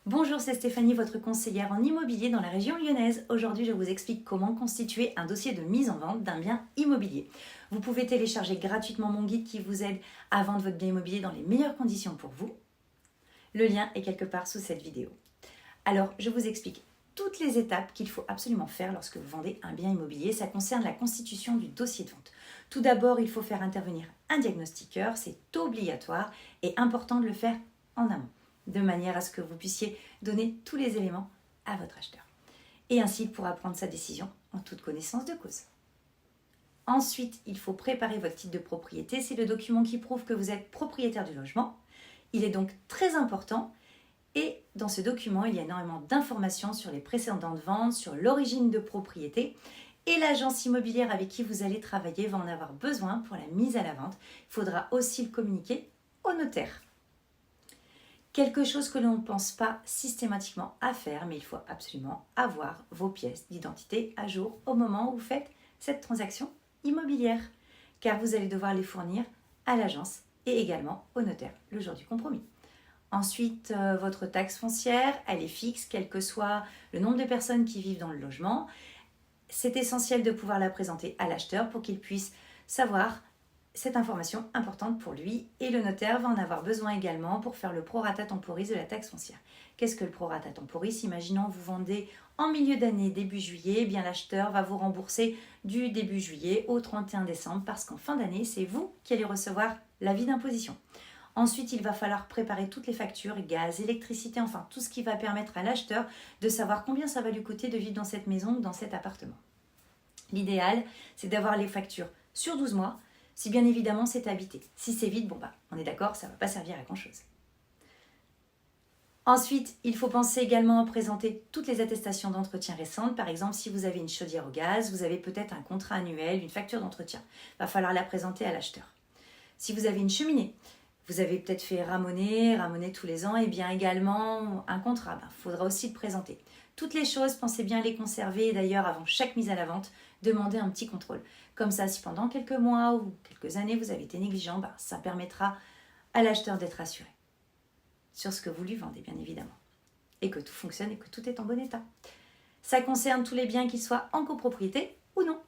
Bonjour, c'est Stéphanie, votre conseillère en immobilier dans la région lyonnaise. Aujourd'hui, je vous explique comment constituer un dossier de mise en vente d'un bien immobilier. Vous pouvez télécharger gratuitement mon guide qui vous aide à vendre votre bien immobilier dans les meilleures conditions pour vous. Le lien est quelque part sous cette vidéo. Alors, je vous explique toutes les étapes qu'il faut absolument faire lorsque vous vendez un bien immobilier. Ça concerne la constitution du dossier de vente. Tout d'abord, il faut faire intervenir un diagnostiqueur. C'est obligatoire et important de le faire en amont, de manière à ce que vous puissiez donner tous les éléments à votre acheteur. Et ainsi, il pourra prendre sa décision en toute connaissance de cause. Ensuite, il faut préparer votre titre de propriété. C'est le document qui prouve que vous êtes propriétaire du logement. Il est donc très important. Et dans ce document, il y a énormément d'informations sur les précédentes ventes, sur l'origine de propriété. Et l'agence immobilière avec qui vous allez travailler va en avoir besoin pour la mise à la vente. Il faudra aussi le communiquer au notaire. Quelque chose que l'on ne pense pas systématiquement à faire, mais il faut absolument avoir vos pièces d'identité à jour au moment où vous faites cette transaction immobilière, car vous allez devoir les fournir à l'agence et également au notaire le jour du compromis. Ensuite, votre taxe foncière, elle est fixe, quel que soit le nombre de personnes qui vivent dans le logement. C'est essentiel de pouvoir la présenter à l'acheteur pour qu'il puisse savoir cette information importante pour lui, et le notaire va en avoir besoin également pour faire le prorata temporis de la taxe foncière. Qu'est-ce que le prorata temporis? Imaginons vous vendez en milieu d'année, début juillet, eh bien l'acheteur va vous rembourser du début juillet au 31 décembre parce qu'en fin d'année, c'est vous qui allez recevoir l'avis d'imposition. Ensuite, il va falloir préparer toutes les factures, gaz, électricité, enfin tout ce qui va permettre à l'acheteur de savoir combien ça va lui coûter de vivre dans cette maison ou dans cet appartement. L'idéal, c'est d'avoir les factures sur 12 mois, si bien évidemment c'est habité. Si c'est vide, on est d'accord, ça ne va pas servir à grand chose. Ensuite, il faut penser également à présenter toutes les attestations d'entretien récentes. Par exemple, si vous avez une chaudière au gaz, vous avez peut-être un contrat annuel, une facture d'entretien. Il va falloir la présenter à l'acheteur. Si vous avez une cheminée, vous avez peut-être fait ramoner tous les ans, et bien également un contrat, il faudra aussi le présenter. Toutes les choses, pensez bien à les conserver, et d'ailleurs avant chaque mise à la vente, demandez un petit contrôle. Comme ça, si pendant quelques mois ou quelques années vous avez été négligent, ça permettra à l'acheteur d'être assuré sur ce que vous lui vendez, bien évidemment. Et que tout fonctionne et que tout est en bon état. Ça concerne tous les biens, qu'ils soient en copropriété ou non.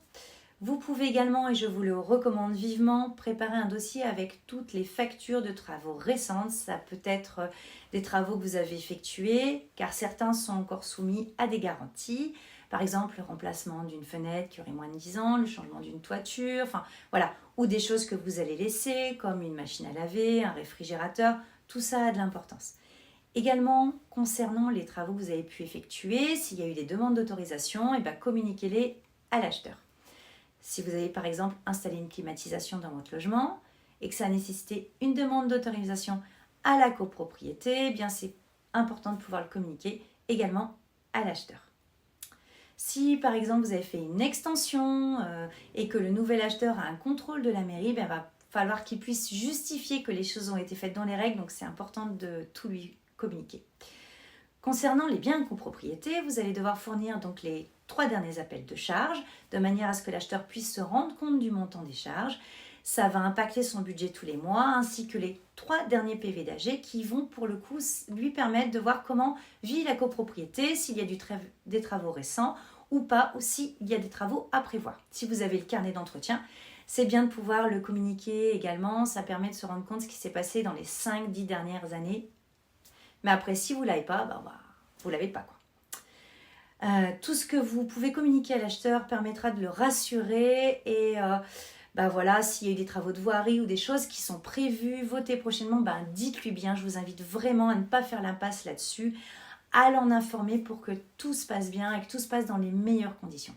Vous pouvez également, et je vous le recommande vivement, préparer un dossier avec toutes les factures de travaux récentes. Ça peut être des travaux que vous avez effectués, car certains sont encore soumis à des garanties. Par exemple, le remplacement d'une fenêtre qui aurait moins de 10 ans, le changement d'une toiture, ou des choses que vous allez laisser, comme une machine à laver, un réfrigérateur, tout ça a de l'importance. Également, concernant les travaux que vous avez pu effectuer, s'il y a eu des demandes d'autorisation, communiquez-les à l'acheteur. Si vous avez par exemple installé une climatisation dans votre logement et que ça a nécessité une demande d'autorisation à la copropriété, c'est important de pouvoir le communiquer également à l'acheteur. Si par exemple vous avez fait une extension et que le nouvel acheteur a un contrôle de la mairie, il va falloir qu'il puisse justifier que les choses ont été faites dans les règles, donc c'est important de tout lui communiquer. Concernant les biens en copropriété, vous allez devoir fournir donc les 3 derniers appels de charges, de manière à ce que l'acheteur puisse se rendre compte du montant des charges. Ça va impacter son budget tous les mois, ainsi que les 3 derniers PV d'AG qui vont pour le coup lui permettre de voir comment vit la copropriété, s'il y a des travaux récents ou pas, ou s'il y a des travaux à prévoir. Si vous avez le carnet d'entretien, c'est bien de pouvoir le communiquer également, ça permet de se rendre compte de ce qui s'est passé dans les 5-10 dernières années. Mais après, si vous ne l'avez pas, vous ne l'avez pas. Tout ce que vous pouvez communiquer à l'acheteur permettra de le rassurer et s'il y a eu des travaux de voirie ou des choses qui sont prévues, votées prochainement, dites-lui bien. Je vous invite vraiment à ne pas faire l'impasse là-dessus, à l'en informer pour que tout se passe bien et que tout se passe dans les meilleures conditions.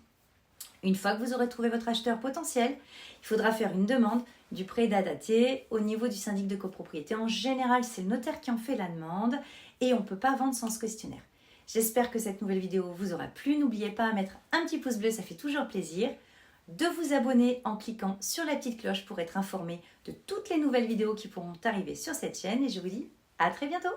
Une fois que vous aurez trouvé votre acheteur potentiel, il faudra faire une demande du prêt daté au niveau du syndic de copropriété. En général, c'est le notaire qui en fait la demande et on ne peut pas vendre sans ce questionnaire. J'espère que cette nouvelle vidéo vous aura plu. N'oubliez pas à mettre un petit pouce bleu, ça fait toujours plaisir. De vous abonner en cliquant sur la petite cloche pour être informé de toutes les nouvelles vidéos qui pourront arriver sur cette chaîne. Et je vous dis à très bientôt.